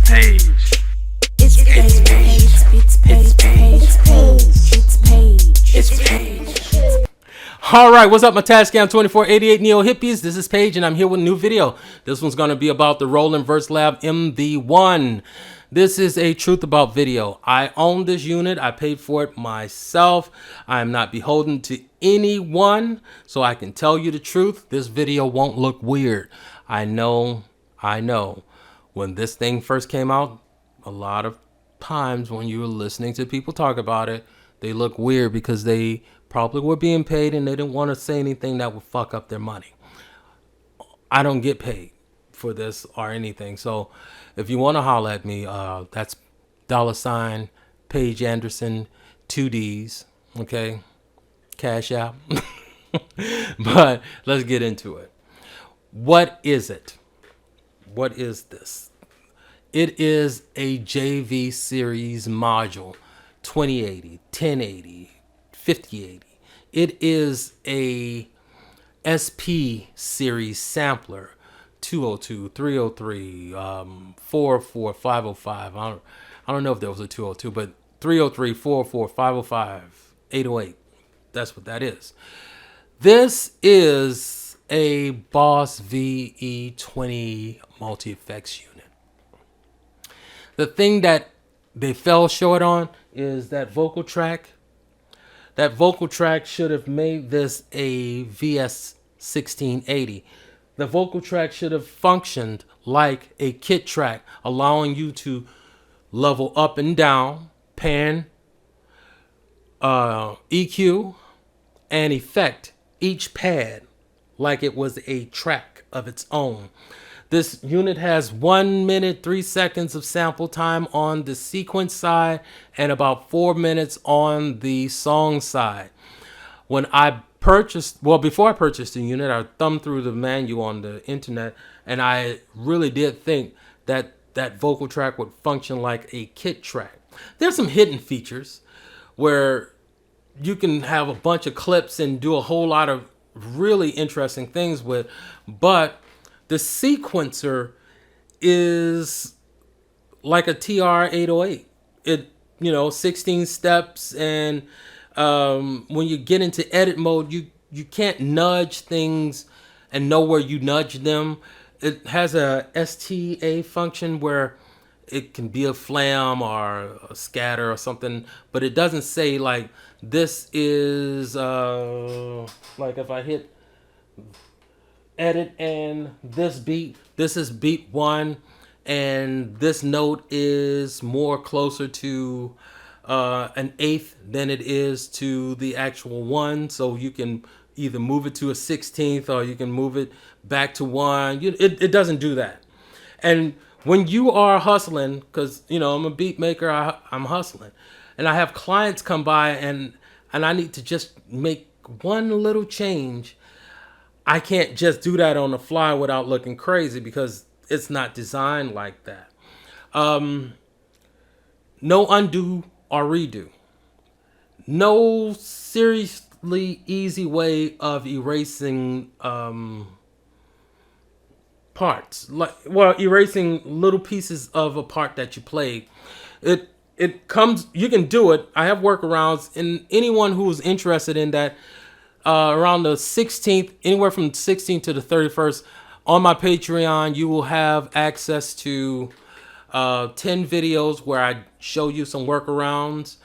Paige. It's Paige. All right, what's up, my Tascam 2488 Neo Hippies? This is Paige, and I'm here with a new video. This one's going to be about the Roland VERSELAB MV1. This is a truth about video. I own this unit. I paid for it myself. I am not beholden to anyone, so I can tell you the truth. This video won't look weird. I know. When this thing first came out, a lot of times when you were listening to people talk about it, they look weird because they probably were being paid and they didn't want to say anything that would fuck up their money. I don't get paid for this or anything. So if you want to holler at me, that's $ PaigeAndderson, 2 Ds, okay? Cash App. But let's get into it. What is it? What is this? It is a JV series module, 2080, 1080, 5080. It is a SP series sampler, 202, 303, 404, 505. I don't know if there was a 202, but 303, 404, 505, 808. That's what that is. This is a Boss VE20 multi-effects unit. The thing that they fell short on is that vocal track. That vocal track should have made this a VS 1680. The vocal track should have functioned like a kit track, allowing you to level up and down, pan, EQ, and effect each pad like it was a track of its own. This unit has 1 minute 3 seconds of sample time on the sequence side and about 4 minutes on the song side. When I purchased, before I purchased the unit, I thumbed through the manual on the internet, and I really did think that that vocal track would function like a kit track. There's some hidden features where you can have a bunch of clips and do a whole lot of really interesting things with, but the sequencer is like a TR-808. It, 16 steps, and when you get into edit mode, you can't nudge things and know where you nudge them. It has a STA function where it can be a flam or a scatter or something, but it doesn't say like this is like if I hit edit and this is beat 1, and this note is more closer to an eighth than it is to the actual 1, so you can either move it to a 16th or you can move it back to 1. It doesn't do that. And when you are hustling, because I'm a beat maker, I'm hustling, and I have clients come by and I need to just make one little change. I can't just do that on the fly without looking crazy because it's not designed like that. No undo or redo. No seriously easy way of erasing parts. Erasing little pieces of a part that you played. It comes, you can do it. I have workarounds, and anyone who's interested in that, around the 16th, anywhere from the 16th to the 31st, on my Patreon, you will have access to 10 videos where I show you some workarounds.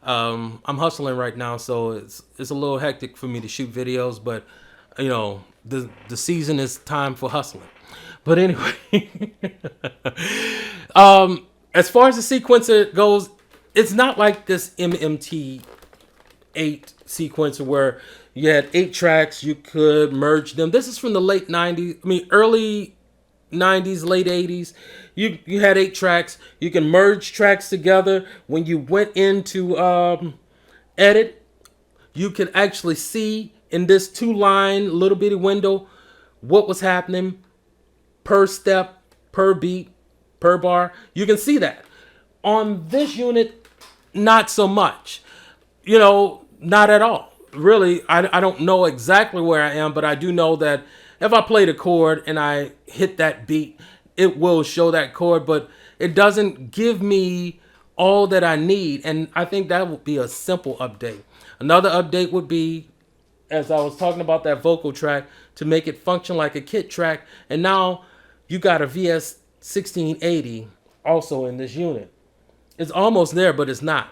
I'm hustling right now, so it's a little hectic for me to shoot videos, but the season is time for hustling. But anyway, as far as the sequencer goes, it's not like this MMT8 sequencer where you had 8 tracks, you could merge them. This is from the late 90s, early 90s, late 80s. You had 8 tracks. You can merge tracks together. When you went into edit, you could actually see in this 2-line little bitty window what was happening per step, per beat, per bar. You can see that. On this unit, not so much. Not at all. Really, I don't know exactly where I am, but I do know that if I played a chord and I hit that beat, it will show that chord, but it doesn't give me all that I need. And I think that would be a simple update. Another update would be, as I was talking about that vocal track, to make it function like a kit track. And now you got a VS 1680 also in this unit. It's almost there, but it's not.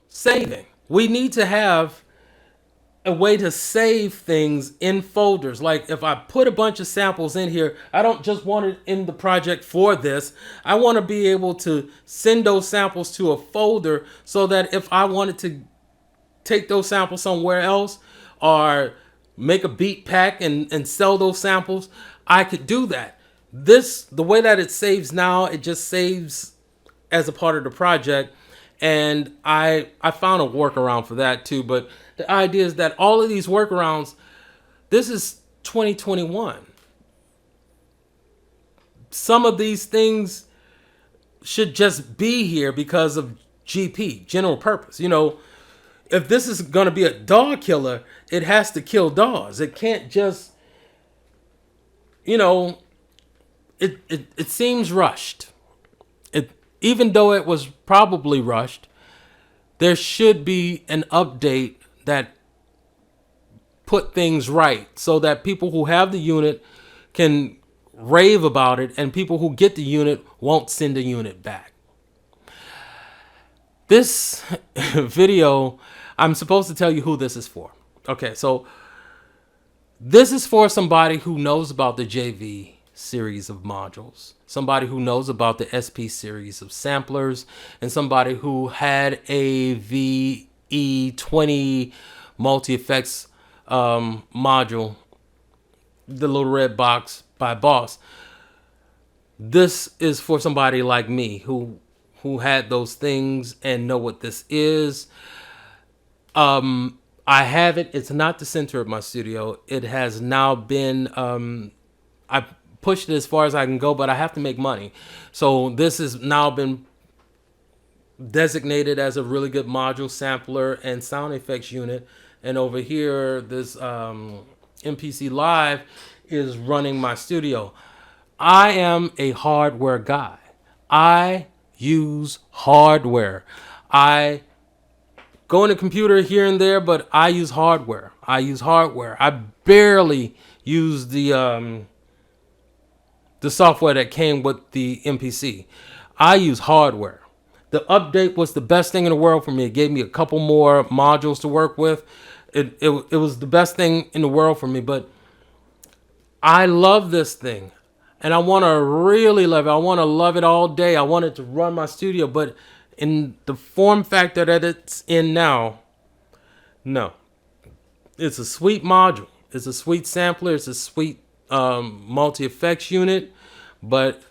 Saving. We need to have a way to save things in folders. Like if I put a bunch of samples in here, I don't just want it in the project for this. I want to be able to send those samples to a folder so that if I wanted to take those samples somewhere else or make a beat pack and sell those samples, I could do that. The way that it saves now, it just saves as a part of the project. And I found a workaround for that too. But the idea is that all of these workarounds, this is 2021. Some of these things should just be here because of GP, general purpose. You know, if this is going to be a dog killer, it has to kill dogs. It can't just, you know, it seems rushed. Even though it was probably rushed, there should be an update that put things right so that people who have the unit can rave about it and people who get the unit won't send the unit back. This video, I'm supposed to tell you who this is for. Okay, so this is for somebody who knows about the JV series of modules, somebody who knows about the SP series of samplers, and somebody who had a VE20 multi-effects module, the little red box by Boss. This is for somebody like me who had those things and know what this is. I have it. It's not the center of my studio. It has now been, I pushed it as far as I can go, but I have to make money. So this has now been designated as a really good module, sampler, and sound effects unit. And over here, this MPC Live is running my studio. I am a hardware guy. I use hardware. I go in a computer here and there, but I use hardware. I barely use the software that came with the MPC. I use hardware. The update was the best thing in the world for me. It gave me a couple more modules to work with. It was the best thing in the world for me, but I love this thing. And I want to really love it. I want to love it all day. I want it to run my studio, but in the form factor that it's in now, no. It's a sweet module. It's a sweet sampler. It's a sweet multi-effects unit, but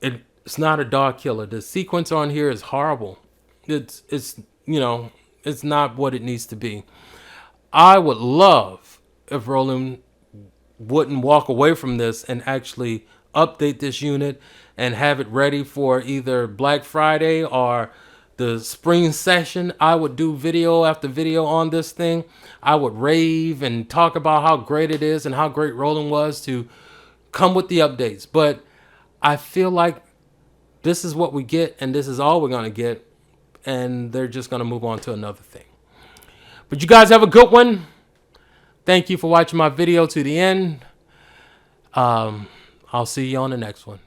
it's not a dog killer. The sequence on here is horrible. It's you know, it's not what it needs to be. I would love if Roland wouldn't walk away from this and actually update this unit and have it ready for either Black Friday or the spring session. I would do video after video on this thing. I would rave and talk about how great it is and how great Roland was to come with the updates. But I feel like this is what we get and this is all we're going to get. And they're just going to move on to another thing. But you guys have a good one. Thank you for watching my video to the end. I'll see you on the next one.